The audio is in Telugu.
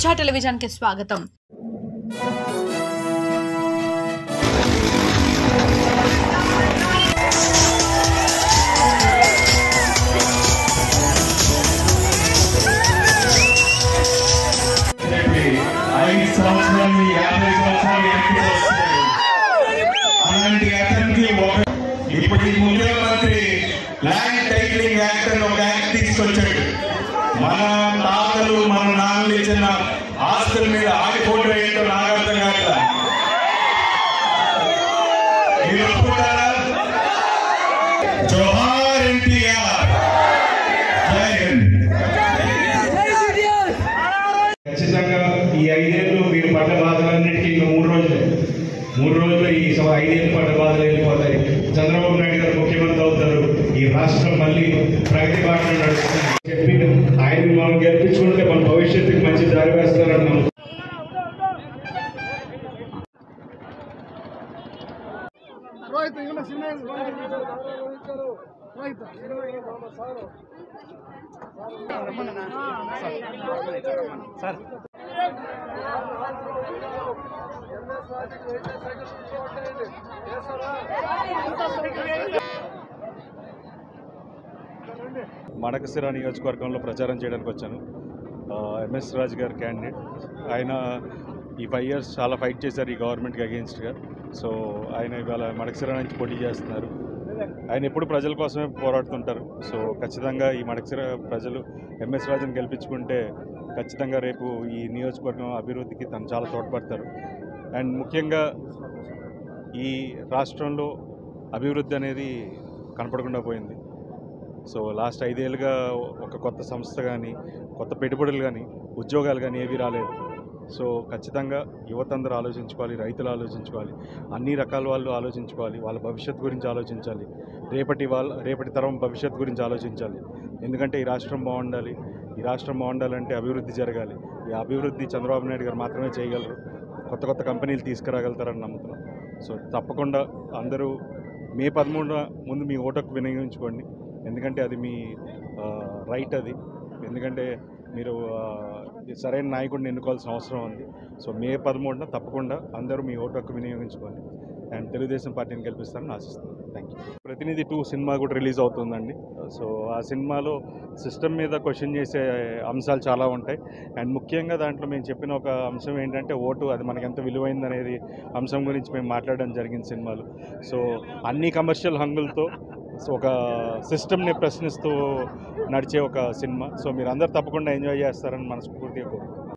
చర్చా టెలివిజన్ కి స్వాగతం। ముఖ్యమంత్రి ల్యాండ్ టైటిలింగ్ యాక్ట్ అని ఒక యాక్ట్ తీసుకొచ్చాడు। మన తాతలు మన నాన్నలు ఇచ్చిన ఆస్తుల మీద ఆగిపోవడం ఏంటో నాకు అర్థం కాక మీరు ఒప్పుకుంటారా? జోహార్ ఎన్టీఆర్, జై హింద్। ఖచ్చితంగా ఈ 5 ఏళ్ళు మీరు పడ్డ బాధలన్నిటికీ ఇంకా 3 రోజులు ఈ 5 ఏళ్ళు పడ్డ బాధలు వెళ్ళిపోతాయి। చంద్రబాబు నాయుడు గారు ముఖ్యమంత్రి అవుతారు, ఈ రాష్ట్రం మళ్ళీ ప్రగతి బాటలో నడుస్తుంది చెప్పి ఆయన మనం గెలిపించుకుంటే మన భవిష్యత్తుకి మంచి దారి వేస్తారన్నాం। మడకశిర నియోజకవర్గంలో ప్రచారం చేయడానికి వచ్చాను। ఎంఎస్ రాజు గారు క్యాండిడేట్, ఆయన ఈ 5 ఇయర్స్ చాలా ఫైట్ చేశారు ఈ గవర్నమెంట్కి అగెయిన్స్ట్గా। సో ఆయన ఇవాళ మడకశిర నుంచి పోటీ చేస్తున్నారు। ఆయన ఎప్పుడు ప్రజల కోసమే పోరాడుతుంటారు। సో ఖచ్చితంగా ఈ మడకశిర ప్రజలు ఎంఎస్ రాజుని గెలిపించుకుంటే ఖచ్చితంగా రేపు ఈ నియోజకవర్గం అభివృద్ధికి తను చాలా తోడ్పడతారు। అండ్ ముఖ్యంగా ఈ రాష్ట్రంలో అభివృద్ధి అనేది కనపడకుండా పోయింది। సో లాస్ట్ 5 ఏళ్ళుగా ఒక కొత్త సంస్థ కానీ, కొత్త పెట్టుబడులు కానీ, ఉద్యోగాలు కానీ ఏవి రాలేదు। సో ఖచ్చితంగా యువత అందరూ ఆలోచించుకోవాలి, రైతులు ఆలోచించుకోవాలి, అన్ని రకాల వాళ్ళు ఆలోచించుకోవాలి, వాళ్ళ భవిష్యత్తు గురించి ఆలోచించాలి, రేపటి తరం భవిష్యత్తు గురించి ఆలోచించాలి। ఎందుకంటే ఈ రాష్ట్రం బాగుండాలి, ఈ రాష్ట్రం బాగుండాలంటే అభివృద్ధి జరగాలి। ఈ అభివృద్ధి చంద్రబాబు నాయుడు గారు మాత్రమే చేయగలరు, కొత్త కంపెనీలు తీసుకురాగలుగుతారని నమ్ముతున్నాం। సో తప్పకుండా అందరూ మే 13 ముందు మీ ఓటుకు వినియోగించుకోండి, ఎందుకంటే అది మీ రైట్ అది। ఎందుకంటే మీరు సరైన నాయకుడిని ఎన్నుకోవాల్సిన అవసరం ఉంది। సో మే 13 తప్పకుండా అందరూ మీ ఓటుకు వినియోగించుకోండి అండ్ తెలుగుదేశం పార్టీని గెలిపిస్తారని ఆశిస్తున్నాను। Thank you. ప్రతినిధి 2 సినిమా కూడా రిలీజ్ అవుతుందండి। సో ఆ సినిమాలో సిస్టమ్ మీద క్వశ్చన్ చేసే అంశాలు చాలా ఉంటాయి। అండ్ ముఖ్యంగా దాంట్లో మేము చెప్పిన ఒక అంశం ఏంటంటే ఓటు, అది మనకి ఎంత విలువైంది అనేది అంశం గురించి మేము మాట్లాడడం జరిగింది సినిమాలో। సో అన్ని కమర్షియల్ హంగులతో ఒక సిస్టమ్ని ప్రశ్నిస్తూ నడిచే ఒక సినిమా। సో మీరు అందరు తప్పకుండా ఎంజాయ్ చేస్తారని మనస్ఫూర్తిగా కోరుకుంటున్నాను।